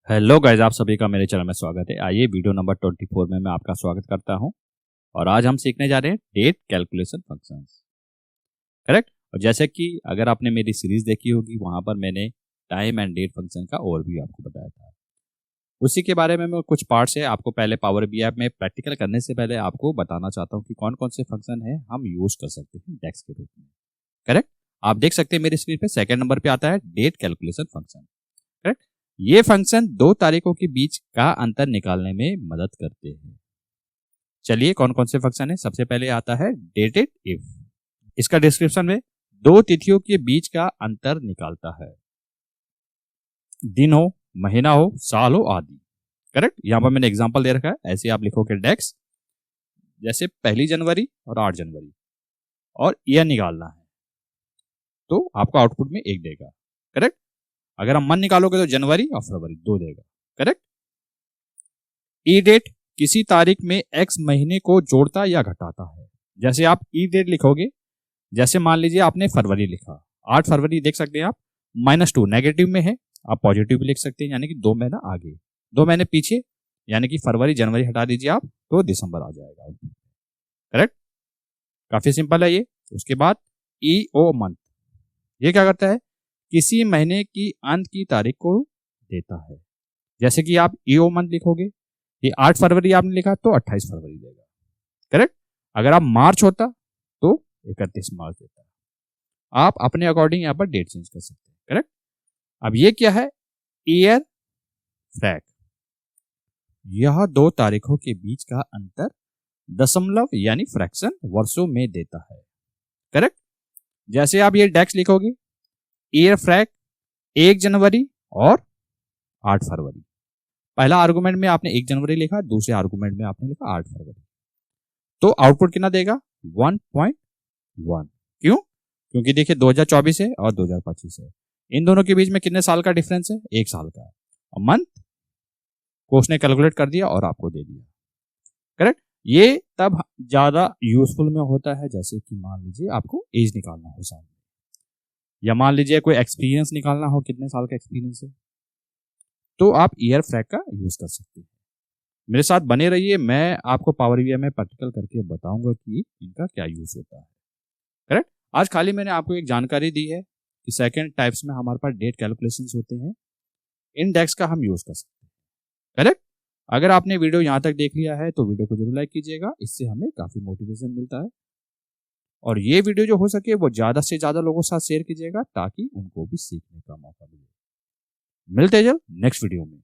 Hello guys, आप सभी का मेरे चैनल में स्वागत है। आइए वीडियो नंबर 24 में मैं आपका स्वागत करता हूं और आज हम सीखने जा रहे हैं डेट कैलकुलेशन फंक्शंस। करेक्ट। और जैसे कि अगर आपने मेरी सीरीज देखी होगी, वहां पर मैंने टाइम एंड डेट फंक्शन का ओवरव्यू आपको बताया था। उसी के बारे में मैं कुछ पार्ट्स है आपको पहले पावर बीआई में प्रैक्टिकल करने से पहले आपको बताना चाहता हूँ कि कौन कौन से फंक्शन है हम यूज कर सकते हैं डेक्स के रूप में। करेक्ट। आप देख सकते हैं मेरी स्क्रीन पे सेकंड नंबर पे आता है डेट कैलकुलेशन फंक्शन। करेक्ट। ये फंक्शन दो तारीखों के बीच का अंतर निकालने में मदद करते हैं। चलिए कौन कौन से फंक्शन है। सबसे पहले आता है डेटेड इफ। इसका डिस्क्रिप्शन में दो तिथियों के बीच का अंतर निकालता है। दिन हो, महीना हो, साल हो आदि। करेक्ट। यहां पर मैंने एग्जांपल दे रखा है। ऐसे आप लिखोगे डेक्स, जैसे 1 जनवरी और 8 जनवरी, और ईयर निकालना है तो आपको आउटपुट में 1 देगा। करेक्ट। अगर हम मन निकालोगे तो जनवरी और फरवरी 2 देगा। करेक्ट। ई डेट किसी तारीख में एक्स महीने को जोड़ता या घटाता है। जैसे आप ई डेट लिखोगे, जैसे मान लीजिए आपने फरवरी लिखा, 8 फरवरी देख सकते हैं आप, -2 नेगेटिव में है, आप पॉजिटिव भी लिख सकते हैं, यानी कि 2 महीना आगे, 2 महीने पीछे, यानी कि फरवरी जनवरी हटा दीजिए आप तो दिसंबर आ जाएगा। करेक्ट। काफी सिंपल है ये। उसके बाद ई ओ मंथ, ये क्या करता है, किसी महीने की अंत की तारीख को देता है। जैसे कि आप ई ओ मंथ लिखोगे, ये 8 फरवरी आपने लिखा तो 28 फरवरी देगा। करेक्ट। अगर आप मार्च होता तो 31 मार्च देता है। आप अपने अकॉर्डिंग यहाँ पर डेट चेंज कर सकते हैं। करेक्ट। अब ये क्या है, ईयर फ्रैक। यह दो तारीखों के बीच का अंतर दशमलव यानी फ्रैक्शन वर्षों में देता है। करेक्ट। जैसे आप ये डेक्स लिखोगे, ईयर फ्रैक 1 जनवरी और 8 फरवरी। पहला आर्गुमेंट में आपने 1 जनवरी लिखा, दूसरे आर्गुमेंट में आपने लिखा 8 फरवरी, तो आउटपुट कितना देगा, 1.1। क्यों? क्योंकि देखिए 2024 है और 2025 है, इन दोनों के बीच में कितने साल का डिफरेंस है, 1 साल का। और मंथ को उसने कैलकुलेट कर दिया और आपको दे दिया। करेक्ट। ये तब ज्यादा यूजफुल में होता है, जैसे कि मान लीजिए आपको एज निकालना हो साल में, या मान लीजिए कोई एक्सपीरियंस निकालना हो, कितने साल का एक्सपीरियंस है, तो आप ईयर फ्रैक का यूज कर सकते हैं। मेरे साथ बने रहिए, मैं आपको पावर बीआई में प्रैक्टिकल करके बताऊंगा कि इनका क्या यूज होता है। करेक्ट। आज खाली मैंने आपको एक जानकारी दी है कि सेकंड टाइप्स में हमारे पास डेट कैलकुलेशंस होते हैं, इन डेक्स का हम यूज कर सकते हैं। करेक्ट। अगर आपने वीडियो यहां तक देख लिया है तो वीडियो को जरूर लाइक कीजिएगा, इससे हमें काफी मोटिवेशन मिलता है। और ये वीडियो जो हो सके वो ज्यादा से ज्यादा लोगों के साथ शेयर कीजिएगा ताकि उनको भी सीखने का मौका मिले। मिलते हैं जल्द नेक्स्ट वीडियो में।